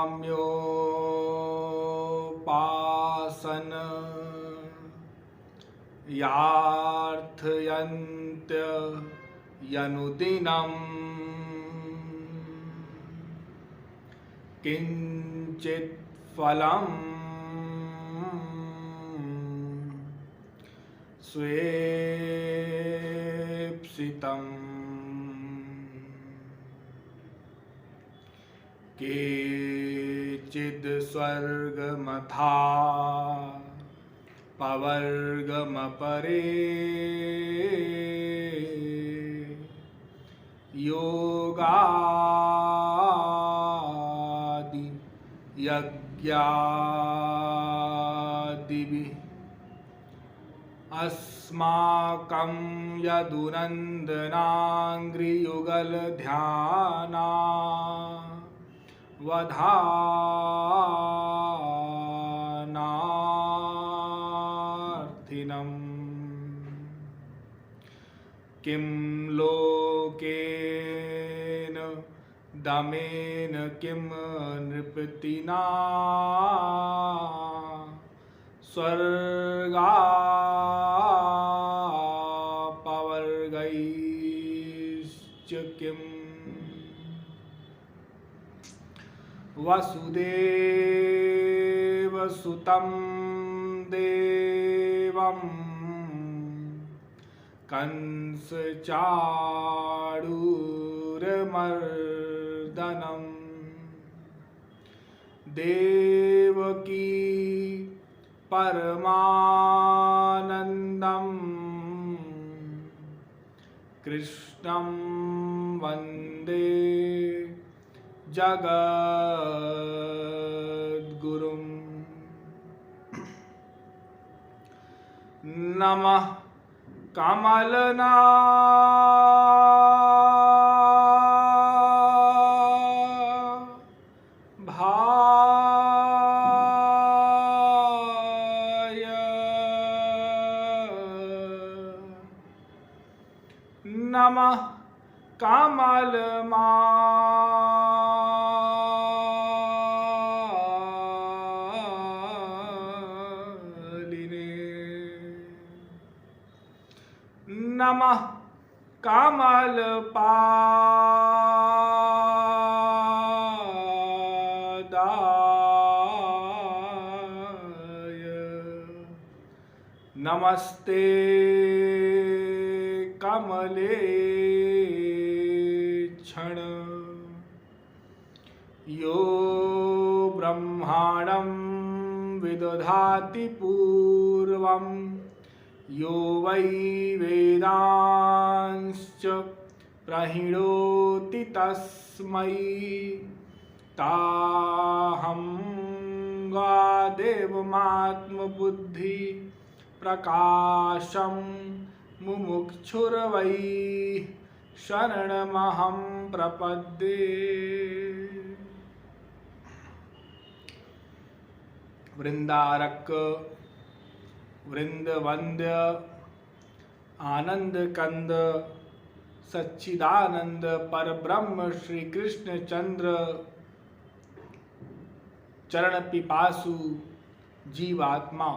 साम्योपासन यार्थयन्त्य यनुदिनं किंचित् फलं स्वेप्सितम् केचिद् स्वर्गमथा पवर्गमपरे योगादि यज्ञादिभिः अस्माकं यदुनन्दनाङ्घ्रियुगलध्याना वधानार्थिनम् किं लोकेन दमेन किं नृपतिना स्वर्गापवर्गैश्च किम् वसुदेवसुतं देवं कंसचाणूरमर्दनं देवकी परमानन्दं कृष्णं वन्दे जगद्गुरुं। नमः कमलनाभाय नमः कमलमालिने नमः कमलपादाय नमस्ते कमलेक्षण यो ब्रह्माणं विदधाति पूर्वं यो वै वेदांश्च प्रहिणोति तस्मै ताहं देवमात्मबुद्धि प्रकाशं मुमुक्षुर्वै शरणमहं प्रपद्ये। वृंदारक वृंदवंद्य आनंद कंद सच्चिदानंद परब्रह्म श्री कृष्ण चंद्र चरण पिपासु जीवात्मा,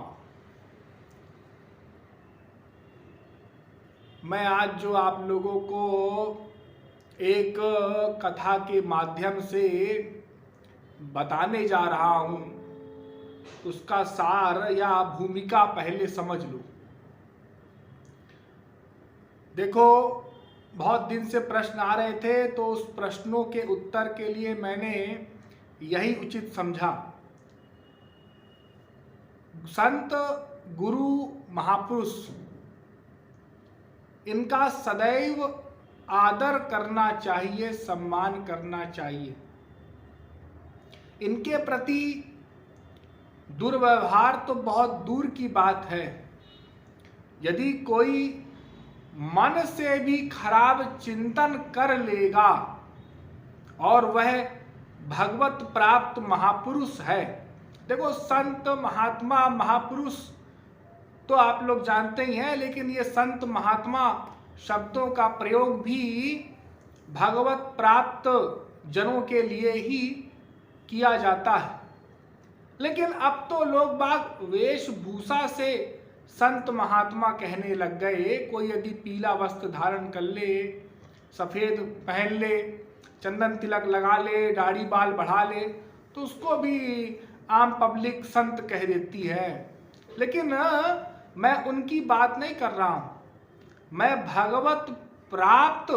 मैं आज जो आप लोगों को एक कथा के माध्यम से बताने जा रहा हूं, उसका सार या भूमिका पहले समझ लो। देखो, बहुत दिन से प्रश्न आ रहे थे, तो उस प्रश्नों के उत्तर के लिए मैंने यही उचित समझा। संत, गुरु, महापुरुष, इनका सदैव आदर करना चाहिए, सम्मान करना चाहिए। इनके प्रति दुर्व्यवहार तो बहुत दूर की बात है। यदि कोई मन से भी खराब चिंतन कर लेगा और वह भगवत प्राप्त महापुरुष है। देखो, संत, महात्मा, महापुरुष तो आप लोग जानते ही हैं, लेकिन ये संत महात्मा शब्दों का प्रयोग भी भगवत प्राप्त जनों के लिए ही किया जाता है। लेकिन अब तो लोग बाग वेशभूषा से संत महात्मा कहने लग गए। कोई यदि पीला वस्त्र धारण कर ले, सफ़ेद पहन ले, चंदन तिलक लगा ले, दाढ़ी बाल बढ़ा ले, तो उसको भी आम पब्लिक संत कह देती है। लेकिन मैं उनकी बात नहीं कर रहा हूँ, मैं भगवत प्राप्त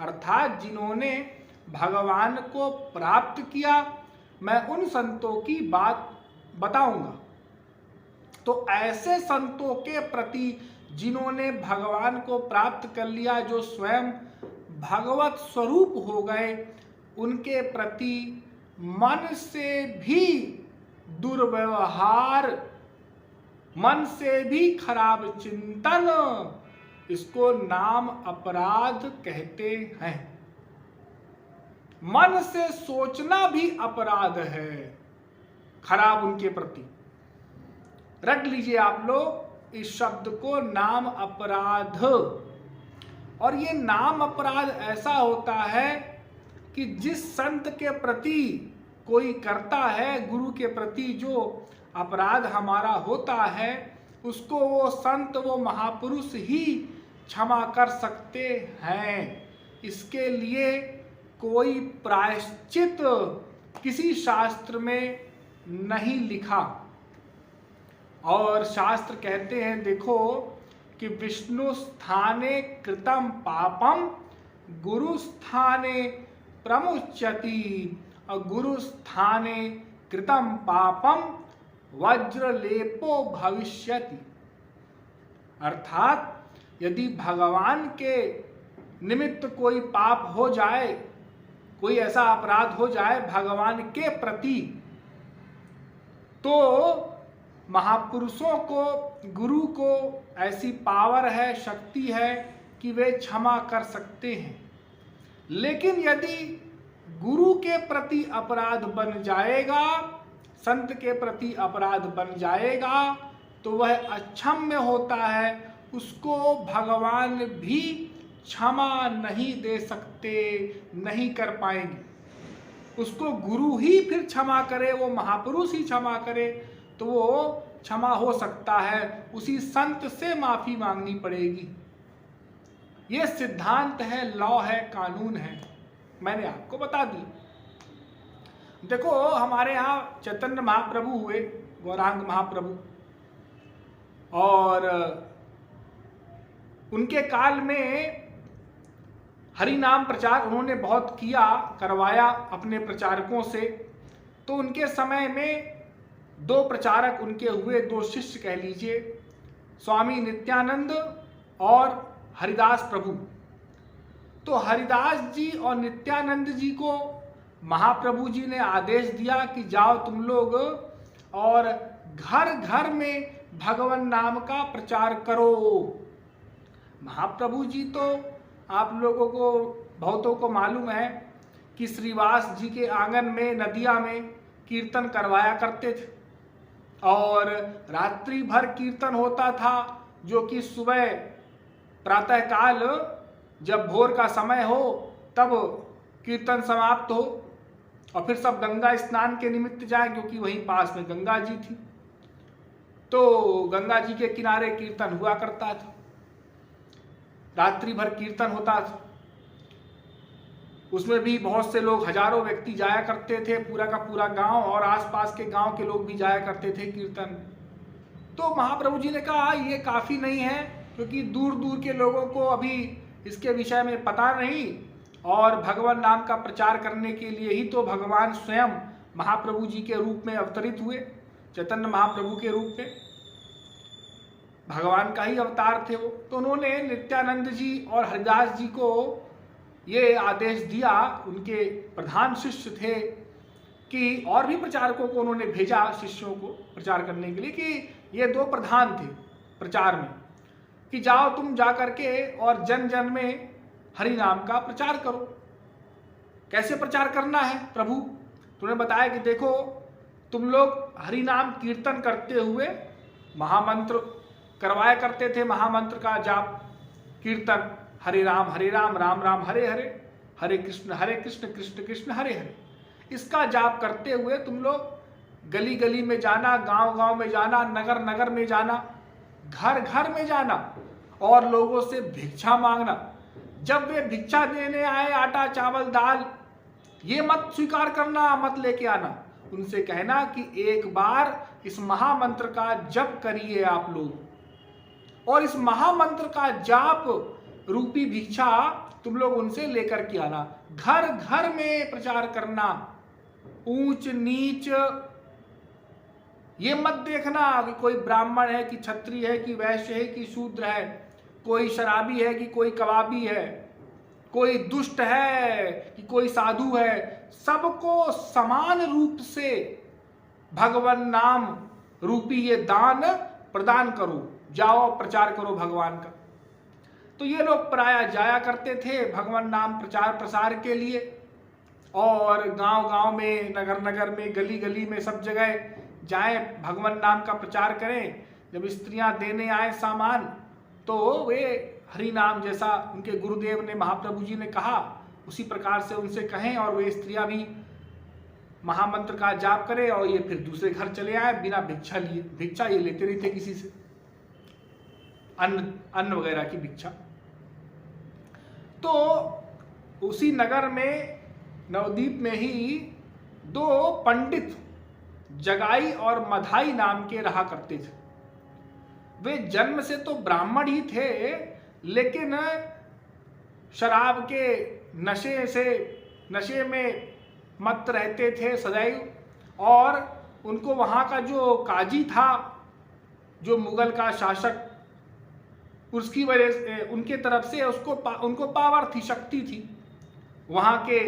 अर्थात जिन्होंने भगवान को प्राप्त किया, मैं उन संतों की बात बताऊंगा। तो ऐसे संतों के प्रति जिन्होंने भगवान को प्राप्त कर लिया, जो स्वयं भगवत स्वरूप हो गए, उनके प्रति मन से भी दुर्व्यवहार, मन से भी खराब चिंतन, इसको नाम अपराध कहते हैं। मन से सोचना भी अपराध है खराब उनके प्रति। रट लीजिए आप लोग इस शब्द को, नाम अपराध। और ये नाम अपराध ऐसा होता है कि जिस संत के प्रति कोई करता है, गुरु के प्रति जो अपराध हमारा होता है, उसको वो संत, वो महापुरुष ही क्षमा कर सकते हैं। इसके लिए कोई प्रायश्चित किसी शास्त्र में नहीं लिखा। और शास्त्र कहते हैं, देखो कि विष्णु स्थाने कृतम पापम गुरु स्थाने प्रमुच्यति, और गुरु स्थाने कृतम पापम वज्रलेपो भविष्यति। अर्थात यदि भगवान के निमित्त कोई पाप हो जाए, कोई ऐसा अपराध हो जाए भगवान के प्रति, तो महापुरुषों को, गुरु को ऐसी पावर है, शक्ति है कि वे क्षमा कर सकते हैं। लेकिन यदि गुरु के प्रति अपराध बन जाएगा, संत के प्रति अपराध बन जाएगा, तो वह अक्षम्य होता है, उसको भगवान भी क्षमा नहीं दे सकते, नहीं कर पाएंगे। उसको गुरु ही फिर क्षमा करे, वो महापुरुष ही क्षमा करे, तो वो क्षमा हो सकता है, उसी संत से माफी मांगनी पड़ेगी। ये सिद्धांत है, लॉ है, कानून है, मैंने आपको बता दी। देखो हमारे यहाँ चैतन्य महाप्रभु हुए, गौरांग महाप्रभु, और उनके काल में हरि नाम प्रचार उन्होंने बहुत किया, करवाया अपने प्रचारकों से। तो उनके समय में दो प्रचारक उनके हुए, दो शिष्य कह लीजिए, स्वामी नित्यानंद और हरिदास प्रभु। तो हरिदास जी और नित्यानंद जी को महाप्रभु जी ने आदेश दिया कि जाओ तुम लोग और घर घर में भगवान नाम का प्रचार करो। महाप्रभु जी तो आप लोगों को, बहुतों को मालूम है कि श्रीवास जी के आंगन में, नदिया में कीर्तन करवाया करते थे, और रात्रि भर कीर्तन होता था, जो कि सुबह प्रातःकाल जब भोर का समय हो तब कीर्तन समाप्त हो, और फिर सब गंगा स्नान के निमित्त जाए, क्योंकि वहीं पास में गंगा जी थी। तो गंगा जी के किनारे कीर्तन हुआ करता था, रात्रि भर कीर्तन होता था। उसमें भी बहुत से लोग, हजारों व्यक्ति जाया करते थे, पूरा का पूरा गांव और आसपास के गांव के लोग भी जाया करते थे कीर्तन। तो महाप्रभु जी ने कहा ये काफ़ी नहीं है, क्योंकि दूर दूर के लोगों को अभी इसके विषय में पता नहीं, और भगवान नाम का प्रचार करने के लिए ही तो भगवान स्वयं महाप्रभु जी के रूप में अवतरित हुए, चैतन्य महाप्रभु के रूप में, भगवान का ही अवतार थे वो। तो उन्होंने नित्यानंद जी और हरिदास जी को ये आदेश दिया, उनके प्रधान शिष्य थे, कि और भी प्रचारकों को उन्होंने भेजा, शिष्यों को प्रचार करने के लिए, कि ये दो प्रधान थे प्रचार में, कि जाओ तुम जा करके और जन जन में हरि नाम का प्रचार करो। कैसे प्रचार करना है प्रभु? तूने बताया कि देखो तुम लोग हरि नाम कीर्तन करते हुए महामंत्र करवाया करते थे, महामंत्र का जाप कीर्तन, हरे राम राम राम हरे हरे, हरे कृष्ण कृष्ण कृष्ण हरे हरे। इसका जाप करते हुए तुम लोग गली गली में जाना, गांव गांव में जाना, नगर नगर में जाना, घर घर में जाना और लोगों से भिक्षा मांगना। जब वे भिक्षा देने आए, आटा चावल दाल, ये मत स्वीकार करना, मत लेके आना। उनसे कहना कि एक बार इस महामंत्र का जप करिए आप लोग, और इस महामंत्र का जाप रूपी भिक्षा तुम लोग उनसे लेकर के आना। घर घर में प्रचार करना। ऊंच नीच ये मत देखना कि कोई ब्राह्मण है कि क्षत्रिय है कि वैश्य है कि शूद्र है, कोई शराबी है कि कोई कबाबी है, कोई दुष्ट है कि कोई साधु है। सबको समान रूप से भगवान नाम रूपी ये दान प्रदान करो, जाओ प्रचार करो भगवान का। तो ये लोग प्रायः जाया करते थे भगवान नाम प्रचार प्रसार के लिए, और गांव गांव में, नगर नगर में, गली गली में, सब जगह जाएं, भगवान नाम का प्रचार करें। जब स्त्रियां देने आए सामान तो वे हरि नाम जैसा उनके गुरुदेव ने, महाप्रभु जी ने कहा, उसी प्रकार से उनसे कहें और वे स्त्रियां भी महामंत्र का जाप करें और ये फिर दूसरे घर चले आए बिना भिक्षा लिए। भिक्षा ये लेते नहीं थे किसी से, अन्न वगैरह की भिक्षा। तो उसी नगर में, नवद्वीप में ही दो पंडित जगाई और मधाई नाम के रहा करते थे। वे जन्म से तो ब्राह्मण ही थे, लेकिन शराब के नशे में मत रहते थे सदैव, और उनको वहाँ का जो काजी था, जो मुगल का शासक, उसकी वजह से उनके तरफ से उनको पावर थी, शक्ति थी। वहाँ के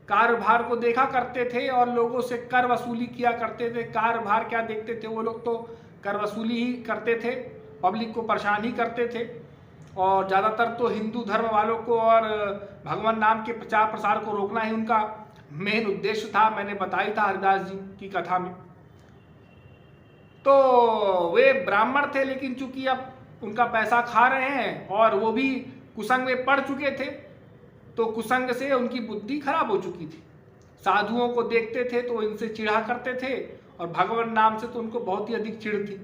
कारोबार को देखा करते थे और लोगों से कर वसूली किया करते थे। कारोबार क्या देखते थे वो लोग, तो कर वसूली ही करते थे, पब्लिक को परेशान ही करते थे। और ज़्यादातर तो हिंदू धर्म वालों को और भगवान नाम के प्रचार प्रसार को रोकना ही उनका मेन उद्देश्य था। मैंने बताया था हरिदास जी की कथा में। तो वे ब्राह्मण थे, लेकिन चूंकि अब उनका पैसा खा रहे हैं और वो भी कुसंग में पड़ चुके थे, तो कुसंग से उनकी बुद्धि खराब हो चुकी थी। साधुओं को देखते थे तो इनसे चिढ़ा करते थे, और भगवान नाम से तो उनको बहुत ही अधिक चिढ़ थी।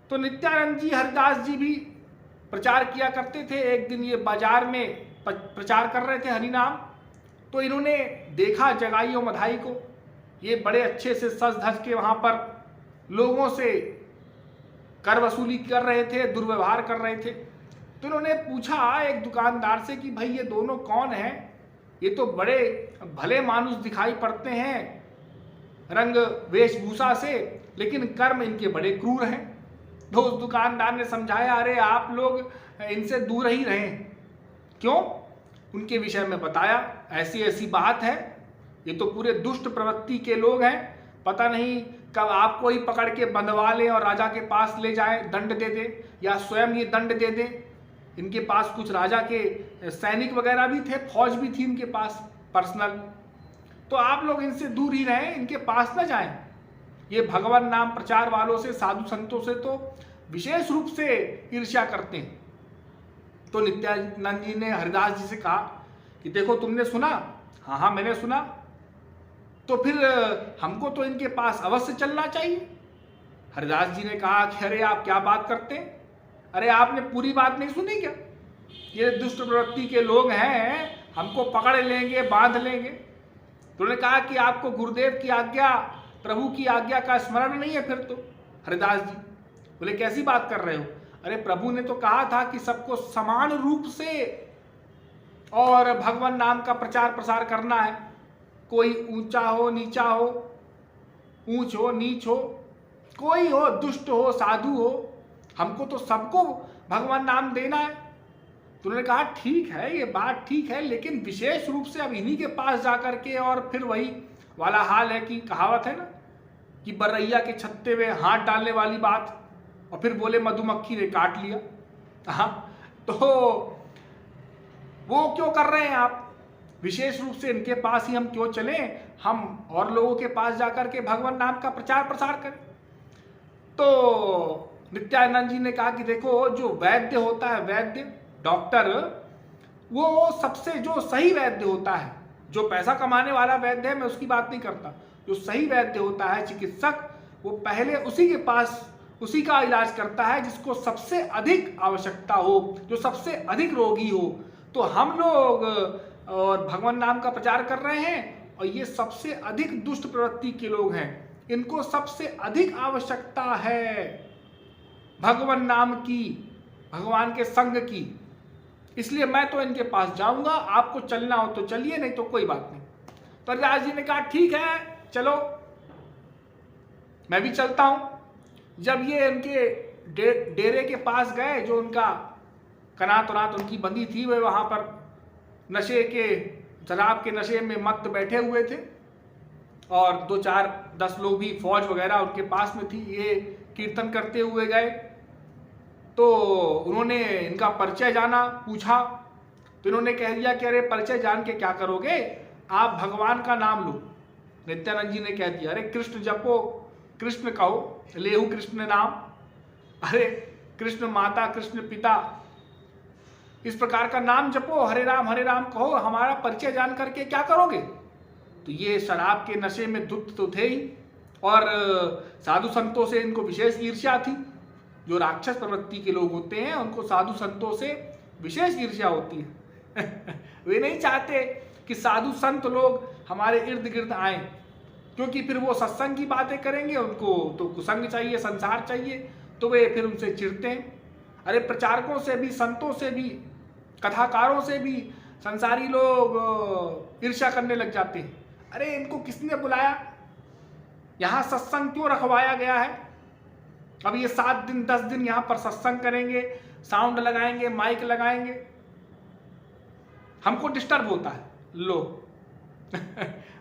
तो नित्यानंद जी, हरिदास जी भी प्रचार किया करते थे। एक दिन ये बाजार में प्रचार कर रहे थे हरि नाम, तो इन्होंने देखा जगाई और मधाई को, ये बड़े अच्छे से सज धज के वहाँ पर लोगों से कर वसूली कर रहे थे, दुर्व्यवहार कर रहे थे। तो इन्होंने पूछा एक दुकानदार से कि भाई ये दोनों कौन हैं? ये तो बड़े भले मानुष दिखाई पड़ते हैं रंग वेशभूषा से, लेकिन कर्म इनके बड़े क्रूर हैं। तो उस दुकानदार ने समझाया, अरे आप लोग इनसे दूर ही रहें। क्यों? उनके विषय में बताया, ऐसी ऐसी बात है, ये तो पूरे दुष्ट प्रवृत्ति के लोग हैं। पता नहीं कब आपको ही पकड़ के बंधवा लें और राजा के पास ले जाएं, दंड दे दें, या स्वयं ये दंड दे दें। इनके पास कुछ राजा के सैनिक वगैरह भी थे, फौज भी थी इनके पास पर्सनल। तो आप लोग इनसे दूर ही रहें, इनके पास न जाएं। ये भगवान नाम प्रचार वालों से, साधु संतों से तो विशेष रूप से ईर्ष्या करते हैं। तो नित्यानंद जी ने हरिदास जी से कहा कि देखो तुमने सुना? हाँ हाँ मैंने सुना। तो फिर हमको तो इनके पास अवश्य चलना चाहिए। हरिदास जी ने कहा कि अरे आप क्या बात करते हैं? अरे आपने पूरी बात नहीं सुनी क्या? ये दुष्ट प्रवृत्ति के लोग हैं, हमको पकड़ लेंगे, बांध लेंगे। तो उन्होंने कहा कि आपको गुरुदेव की आज्ञा, प्रभु की आज्ञा का स्मरण नहीं है फिर तो। हरिदास जी बोले कैसी बात कर रहे हो? अरे प्रभु ने तो कहा था कि सबको समान रूप से और भगवान नाम का प्रचार प्रसार करना है। कोई ऊंचा हो नीचा हो, ऊंच हो नीच हो, कोई हो, दुष्ट हो साधु हो, हमको तो सबको भगवान नाम देना है। तो उन्होंने कहा ठीक है, ये बात ठीक है, लेकिन विशेष रूप से अब इन्हीं के पास जाकर के, और फिर वही वाला हाल है कि कहावत है ना कि बरैया के छत्ते में हाथ डालने वाली बात, और फिर बोले मधुमक्खी ने काट लिया। हाँ, तो वो क्यों कर रहे हैं आप? विशेष रूप से इनके पास ही हम क्यों चलें? हम और लोगों के पास जाकर के भगवान नाम का प्रचार प्रसार करें। तो नित्यानंद जी ने कहा कि देखो, जो वैद्य होता है, वैद्य डॉक्टर, वो सबसे जो सही वैद्य होता है जो पैसा कमाने वाला वैद्य है मैं उसकी बात नहीं करता, जो सही वैद्य होता है चिकित्सक, वो पहले उसी के पास उसी का इलाज करता है जिसको सबसे अधिक आवश्यकता हो, जो सबसे अधिक रोगी हो। तो हम लोग और भगवान नाम का प्रचार कर रहे हैं और ये सबसे अधिक दुष्ट प्रवृत्ति के लोग हैं, इनको सबसे अधिक आवश्यकता है भगवान नाम की, भगवान के संग की। इसलिए मैं तो इनके पास जाऊंगा, आपको चलना हो तो चलिए, नहीं तो कोई बात नहीं। तो हरिदास जी ने कहा ठीक है चलो, मैं भी चलता हूं। जब ये उनके डेरे के पास गए, जो उनका कनात वनात उनकी बंदी थी, वे वहां पर नशे के, शराब के नशे में मत्त बैठे हुए थे और 2-4-10 लोग भी फौज वगैरह उनके पास में थी। ये कीर्तन करते हुए गए तो उन्होंने इनका परिचय जाना, पूछा तो इन्होंने कह दिया कि अरे परिचय जान के क्या करोगे, आप भगवान का नाम लो। नित्यानंद जी ने कह दिया अरे कृष्ण जपो, कृष्ण कहो, लेहु कृष्ण नाम, अरे कृष्ण माता कृष्ण पिता, इस प्रकार का नाम जपो, हरे राम कहो, हमारा परिचय जान करके क्या करोगे। तो ये शराब के नशे में धुत तो थे ही, और साधु संतों से इनको विशेष ईर्ष्या थी। जो राक्षस प्रवृत्ति के लोग होते हैं उनको साधु संतों से विशेष ईर्ष्या होती है वे नहीं चाहते कि साधु संत लोग हमारे इर्द गिर्द आए, क्योंकि फिर वो सत्संग की बातें करेंगे, उनको तो कुसंग चाहिए, संसार चाहिए, तो वे फिर उनसे चिढ़ते हैं। अरे प्रचारकों से भी, संतों से भी, कथाकारों से भी संसारी लोग ईर्ष्या करने लग जाते हैं। अरे इनको किसने बुलाया, यहाँ सत्संग क्यों रखवाया गया है, अब ये 7 दिन 10 दिन यहाँ पर सत्संग करेंगे, साउंड लगाएंगे, माइक लगाएंगे, हमको डिस्टर्ब होता है। लो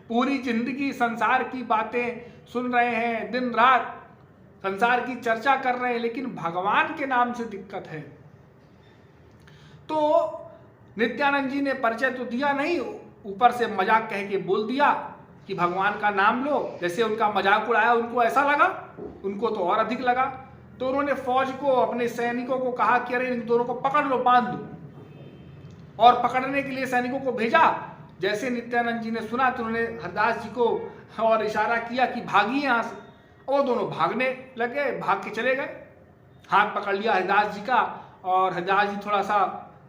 पूरी जिंदगी संसार की बातें सुन रहे हैं, दिन रात संसार की चर्चा कर रहे हैं, लेकिन भगवान के नाम से दिक्कत है। तो नित्यानंद जी ने परिचय तो दिया नहीं, ऊपर से मजाक कह के बोल दिया कि भगवान का नाम लो। जैसे उनका मजाक उड़ाया, उनको ऐसा लगा, उनको तो और अधिक लगा। तो उन्होंने फौज को, अपने सैनिकों को कहा कि अरे इन दोनों को पकड़ लो, बांध दो, और पकड़ने के लिए सैनिकों को भेजा। जैसे नित्यानंद जी ने सुना तो उन्होंने हरिदास जी को और इशारा किया कि भागिए यहाँ से, और दोनों भागने लगे, भाग के चले गए। हाथ पकड़ लिया हरिदास जी का, और हरिदास जी थोड़ा सा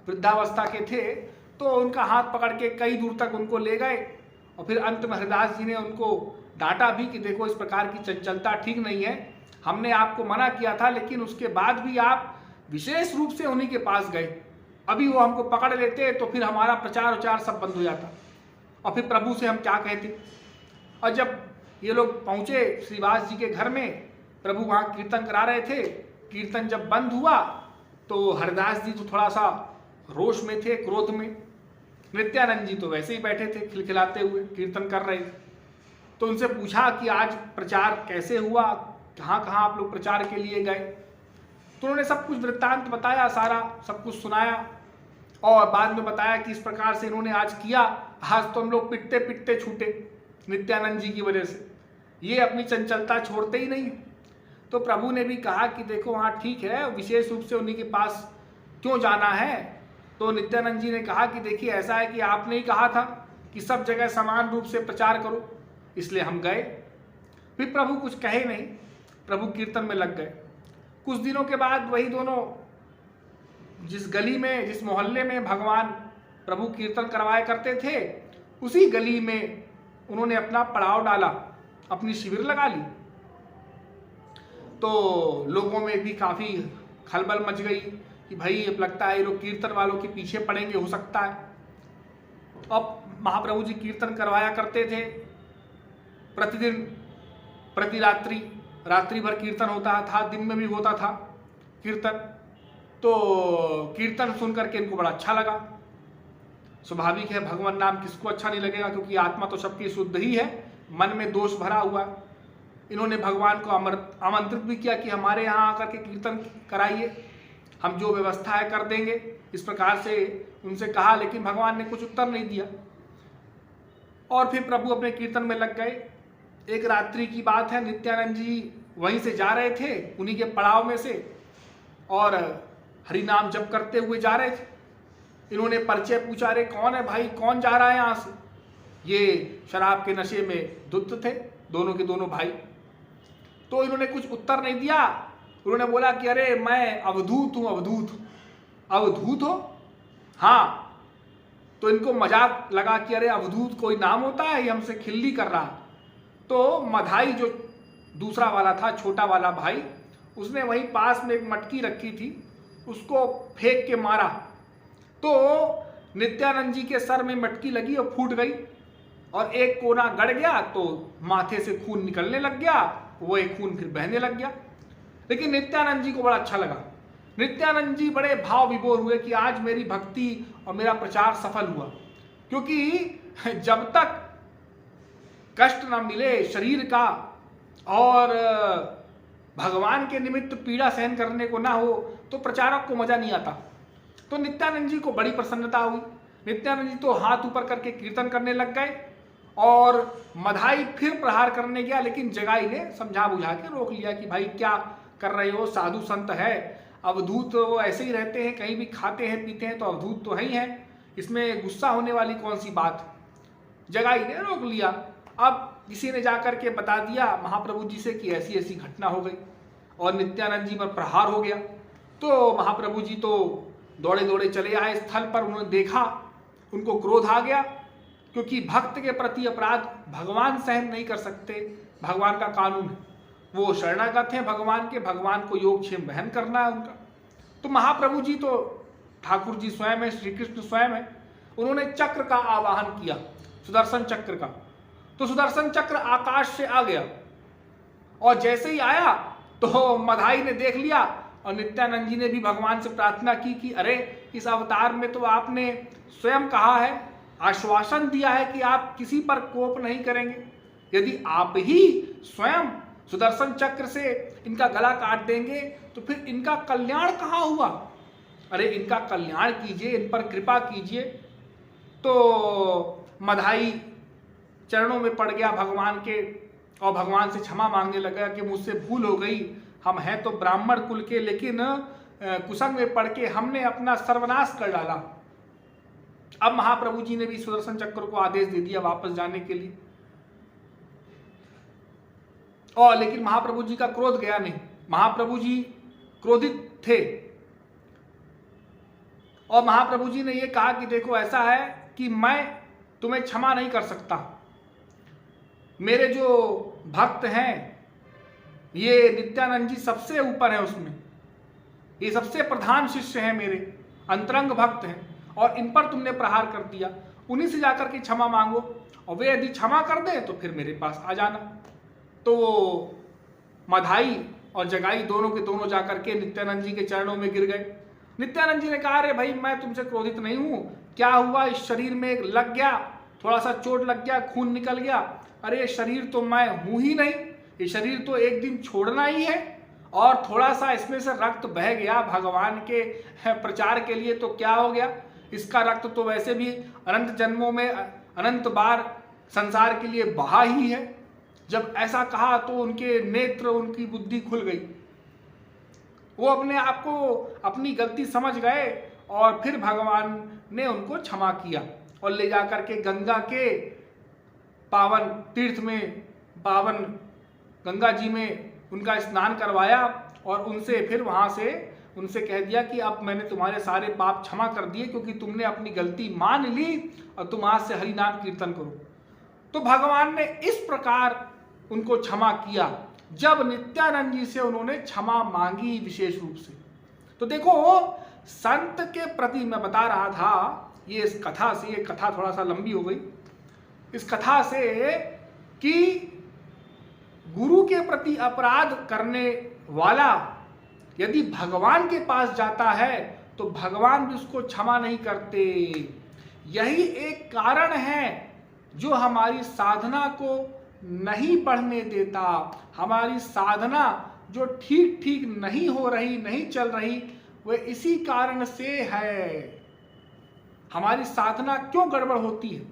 वृद्धावस्था के थे, तो उनका हाथ पकड़ के कई दूर तक उनको ले गए। और फिर अंत में हरिदास जी ने उनको डांटा भी कि देखो इस प्रकार की चंचलता ठीक नहीं है, हमने आपको मना किया था, लेकिन उसके बाद भी आप विशेष रूप से उन्हीं के पास गए। अभी वो हमको पकड़ लेते तो फिर हमारा प्रचार उचार सब बंद हो जाता, और फिर प्रभु से हम क्या कहते। और जब ये लोग पहुँचे श्रीवास जी के घर में, प्रभु वहाँ कीर्तन करा रहे थे। कीर्तन जब बंद हुआ तो हरिदास जी तो थोड़ा सा रोष में थे, क्रोध में। नित्यानंद जी तो वैसे ही बैठे थे, खिलखिलाते हुए कीर्तन कर रहे थे। तो उनसे पूछा कि आज प्रचार कैसे हुआ, कहाँ कहाँ आप लोग प्रचार के लिए गए। तो उन्होंने सब कुछ वृत्तांत बताया, सारा सब कुछ सुनाया, और बाद में बताया कि इस प्रकार से इन्होंने आज किया, आज तो हम लोग पिटते पिटते छूटे नित्यानंद जी की वजह से, ये अपनी चंचलता छोड़ते ही नहीं। तो प्रभु ने भी कहा कि देखो हाँ ठीक है, विशेष रूप से उन्हीं के पास क्यों जाना है। तो नित्यानंद जी ने कहा कि देखिए ऐसा है कि आपने ही कहा था कि सब जगह समान रूप से प्रचार करो, इसलिए हम गए। फिर प्रभु कुछ कहे नहीं, प्रभु कीर्तन में लग गए। कुछ दिनों के बाद वही दोनों जिस गली में, जिस मोहल्ले में भगवान प्रभु कीर्तन करवाया करते थे, उसी गली में उन्होंने अपना पड़ाव डाला, अपनी शिविर लगा ली। तो लोगों में भी काफ़ी खलबल मच गई कि भाई अब लगता है ये लोग कीर्तन वालों के पीछे पड़ेंगे, हो सकता है। अब महाप्रभु जी कीर्तन करवाया करते थे, प्रतिदिन प्रति रात्रि भर कीर्तन होता था, दिन में भी होता था कीर्तन। तो कीर्तन सुन करके इनको बड़ा अच्छा लगा। स्वाभाविक है, भगवान नाम किसको अच्छा नहीं लगेगा, क्योंकि आत्मा तो सबकी शुद्ध ही है, मन में दोष भरा हुआ। इन्होंने भगवान को आमंत्रित भी किया कि हमारे यहाँ आकर के कीर्तन कराइए, हम जो व्यवस्था है कर देंगे, इस प्रकार से उनसे कहा, लेकिन भगवान ने कुछ उत्तर नहीं दिया। और फिर प्रभु अपने कीर्तन में लग गए। एक रात्रि की बात है, नित्यानंद जी वहीं से जा रहे थे, उन्हीं के पड़ाव में से, और हरि नाम जप करते हुए जा रहे थे। इन्होंने परिचय पूछा, अरे कौन है भाई, कौन जा रहा है यहाँ से। ये शराब के नशे में धुत थे, दोनों के दोनों भाई। तो इन्होंने कुछ उत्तर नहीं दिया। उन्होंने बोला कि अरे मैं अवधूत हूँ। अवधूत? अवधूत हो? हाँ। तो इनको मजाक लगा कि अरे अवधूत कोई नाम होता है, ये हमसे खिल्ली कर रहा। तो मधाई जो दूसरा वाला था, छोटा वाला भाई, उसने वहीं पास में एक मटकी रखी थी, उसको फेंक के मारा। तो नित्यानंद जी के सर में मटकी लगी और फूट गई और एक कोना गड़ गया, तो माथे से खून निकलने लग गया, वो एक खून फिर बहने लग गया। लेकिन नित्यानंद जी को बड़ा अच्छा लगा। नित्यानंद जी बड़े भाव विभोर हुए कि आज मेरी भक्ति और मेरा प्रचार सफल हुआ, क्योंकि जब तक कष्ट न मिले शरीर का और भगवान के निमित्त पीड़ा सहन करने को ना हो तो प्रचारक को मजा नहीं आता। तो नित्यानंद जी को बड़ी प्रसन्नता हुई। नित्यानंद जी तो हाथ ऊपर करके कीर्तन करने लग गए और मधाई फिर प्रहार करने गया, लेकिन जगाई ने समझा बुझा के रोक लिया कि भाई क्या कर रहे हो, साधु संत है, अवधूत वो ऐसे ही रहते हैं, कहीं भी खाते हैं पीते हैं तो अवधूत तो है ही है, इसमें गुस्सा होने वाली कौन सी बात। जगाई ने रोक लिया। अब किसी ने जाकर के बता दिया महाप्रभु जी से कि ऐसी ऐसी घटना हो गई और नित्यानंद जी पर प्रहार हो गया। तो महाप्रभु जी तो दौड़े दौड़े चले आए स्थल पर। उन्होंने देखा, उनको क्रोध आ गया, क्योंकि भक्त के प्रति अपराध भगवान सहन नहीं कर सकते, भगवान का कानून है। वो शरणागत हैं भगवान के, भगवान को योगक्षेम बहन करना है उनका। तो महाप्रभु जी तो ठाकुर जी स्वयं है, श्री कृष्ण स्वयं है, उन्होंने चक्र का आवाहन किया, सुदर्शन चक्र का। तो सुदर्शन चक्र आकाश से आ गया और जैसे ही आया तो मधाई ने देख लिया और नित्यानंद जी ने भी भगवान से प्रार्थना की कि अरे इस अवतार में तो आपने स्वयं कहा है, आश्वासन दिया है कि आप किसी पर कोप नहीं करेंगे। यदि आप ही स्वयं सुदर्शन चक्र से इनका गला काट देंगे तो फिर इनका कल्याण कहाँ हुआ? अरे इनका कल्याण कीजिए, इन पर कृपा कीजिए। तो मधाई चरणों में पड़ गया भगवान के और भगवान से क्षमा मांगने लगा कि मुझसे भूल हो गई, हम हैं तो ब्राह्मण कुल के, लेकिन कुसंग में पड़ के हमने अपना सर्वनाश कर डाला। अब महाप्रभु जी ने भी सुदर्शन चक्र को आदेश दे दिया वापस जाने के लिए, और लेकिन महाप्रभु जी का क्रोध गया नहीं। महाप्रभु जी क्रोधित थे और महाप्रभु जी ने यह कहा कि देखो ऐसा है कि मैं तुम्हें क्षमा नहीं कर सकता, मेरे जो भक्त हैं ये नित्यानंद जी सबसे ऊपर है, उसमें ये सबसे प्रधान शिष्य हैं, मेरे अंतरंग भक्त हैं, और इन पर तुमने प्रहार कर दिया, उन्हीं से जाकर के क्षमा मांगो और वे यदि क्षमा कर दें तो फिर मेरे पास आ जाना। तो मधाई और जगाई दोनों के दोनों जाकर के नित्यानंद जी के चरणों में गिर गए। नित्यानंद जी ने कहा अरे भाई मैं तुमसे क्रोधित नहीं हूं, क्या हुआ, इस शरीर में लग गया, थोड़ा सा चोट लग गया, खून निकल गया, अरे ये शरीर तो मैं हूं ही नहीं, ये शरीर तो एक दिन छोड़ना ही है, और थोड़ा सा इसमें से रक्त बह गया भगवान के प्रचार के लिए तो क्या हो गया, इसका रक्त तो वैसे भी अनंत जन्मों में अनंत बार संसार के लिए बहा ही है। जब ऐसा कहा तो उनके नेत्र, उनकी बुद्धि खुल गई, वो अपने आप को अपनी गलती समझ गए और फिर भगवान ने उनको क्षमा किया और ले जाकर के गंगा के पावन तीर्थ में, पावन गंगा जी में उनका स्नान करवाया और उनसे फिर वहाँ से उनसे कह दिया कि अब मैंने तुम्हारे सारे पाप क्षमा कर दिए, क्योंकि तुमने अपनी गलती मान ली और तुम आज से हरि नाम कीर्तन करो। तो भगवान ने इस प्रकार उनको क्षमा किया जब नित्यानंद जी से उन्होंने क्षमा मांगी विशेष रूप से। तो देखो संत के प्रति मैं बता रहा था ये इस कथा से, ये कथा थोड़ा सा लंबी हो गई, इस कथा से कि गुरु के प्रति अपराध करने वाला यदि भगवान के पास जाता है तो भगवान भी उसको क्षमा नहीं करते। यही एक कारण है जो हमारी साधना को नहीं बढ़ने देता, हमारी साधना जो ठीक ठीक नहीं हो रही, नहीं चल रही, वह इसी कारण से है। हमारी साधना क्यों गड़बड़ होती है?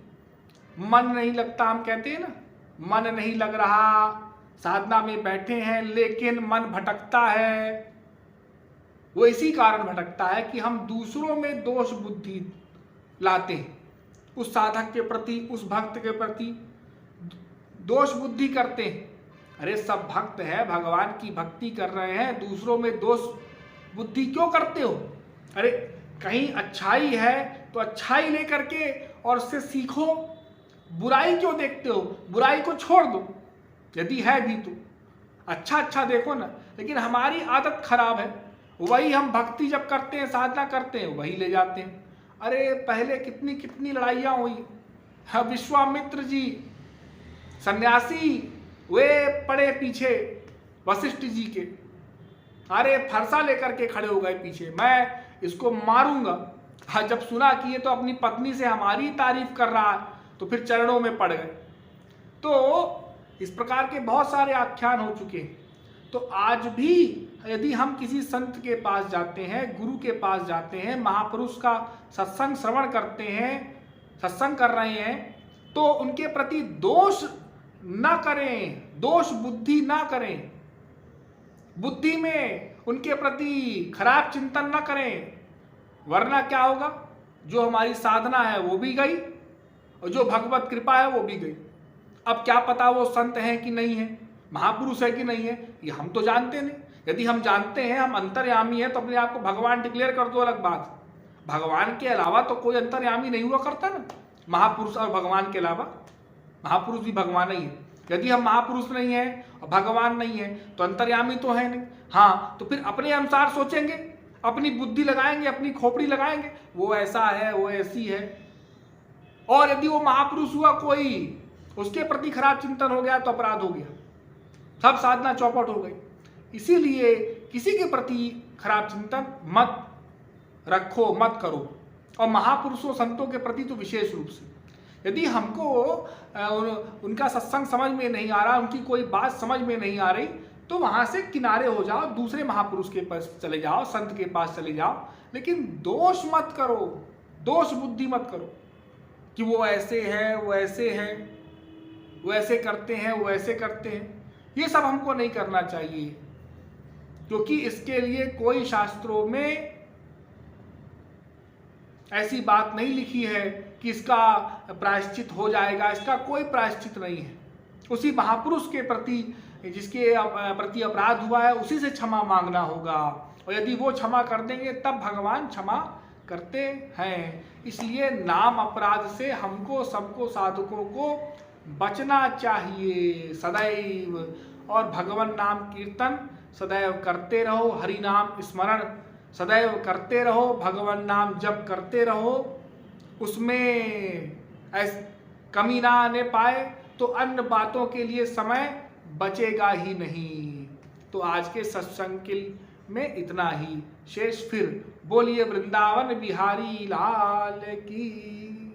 मन नहीं लगता, हम कहते हैं ना, मन नहीं लग रहा, साधना में बैठे हैं लेकिन मन भटकता है। वो इसी कारण भटकता है कि हम दूसरों में दोष बुद्धि लाते हैं उस साधक के प्रति, उस भक्त के प्रति दोष बुद्धि करते हैं। अरे सब भक्त है, भगवान की भक्ति कर रहे हैं, दूसरों में दोष बुद्धि क्यों करते हो? अरे कहीं अच्छाई है तो अच्छाई लेकर के और उससे सीखो, बुराई क्यों देखते हो? बुराई को छोड़ दो यदि है भी तो, अच्छा अच्छा देखो ना। लेकिन हमारी आदत खराब है, वही हम भक्ति जब करते हैं, साधना करते हैं, वही ले जाते हैं। अरे पहले कितनी कितनी लड़ाइयाँ हुई। हाँ, विश्वामित्र जी सन्यासी वे पड़े पीछे वशिष्ठ जी के, अरे फरसा लेकर के खड़े हो गए पीछे, मैं इसको मारूंगा। हाँ, जब सुना कि ये तो अपनी पत्नी से हमारी तारीफ कर रहा है तो फिर चरणों में पड़ गए। तो इस प्रकार के बहुत सारे आख्यान हो चुके हैं। तो आज भी यदि हम किसी संत के पास जाते हैं, गुरु के पास जाते हैं, महापुरुष का सत्संग श्रवण करते हैं, सत्संग कर रहे हैं, तो उनके प्रति दोष ना करें, दोष बुद्धि ना करें, बुद्धि में उनके प्रति खराब चिंतन ना करें, वरना क्या होगा? जो हमारी साधना है वो भी गई और जो भगवत कृपा है वो भी गई। अब क्या पता वो संत हैं कि नहीं है, महापुरुष है कि नहीं है, ये हम तो जानते नहीं। यदि हम जानते हैं, हम अंतर्यामी हैं, तो अपने आप को भगवान डिक्लेयर कर दो, अलग बात। भगवान के अलावा तो कोई अंतर्यामी नहीं हुआ करता ना, महापुरुष और भगवान के अलावा। महापुरुष भी भगवान ही है। यदि हम महापुरुष नहीं है और भगवान नहीं है तो अंतर्यामी तो है नहीं। हाँ, तो फिर अपने अनुसार सोचेंगे, अपनी बुद्धि लगाएंगे, अपनी खोपड़ी लगाएंगे, वो ऐसा है, वो ऐसी है। और यदि वो महापुरुष हुआ कोई, उसके प्रति खराब चिंतन हो गया तो अपराध हो गया, सब साधना चौपट हो गई। इसीलिए किसी के प्रति खराब चिंतन मत रखो, मत करो। और महापुरुषों संतों के प्रति तो विशेष रूप से। यदि हमको उनका सत्संग समझ में नहीं आ रहा, उनकी कोई बात समझ में नहीं आ रही, तो वहाँ से किनारे हो जाओ, दूसरे महापुरुष के पास चले जाओ, संत के पास चले जाओ। लेकिन दोष मत करो, दोष बुद्धि मत करो कि वो ऐसे है, वो ऐसे है, वो ऐसे करते हैं, वो ऐसे करते हैं। ये सब हमको नहीं करना चाहिए, क्योंकि इसके लिए कोई शास्त्रों में ऐसी बात नहीं लिखी है कि इसका प्रायश्चित हो जाएगा। इसका कोई प्रायश्चित नहीं है। उसी महापुरुष के प्रति जिसके प्रति अपराध हुआ है, उसी से क्षमा मांगना होगा। और यदि वो क्षमा कर देंगे तब भगवान क्षमा करते हैं। इसलिए नाम अपराध से हमको सबको, साधकों को बचना चाहिए सदैव। और भगवान नाम कीर्तन सदैव करते रहो, हरि नाम स्मरण सदैव करते रहो, भगवान नाम जप करते रहो। उसमें कमी ना आने पाए तो अन्य बातों के लिए समय बचेगा ही नहीं। तो आज के सत्संग के में इतना ही। शेष फिर बोलिए वृंदावन बिहारी लाल की।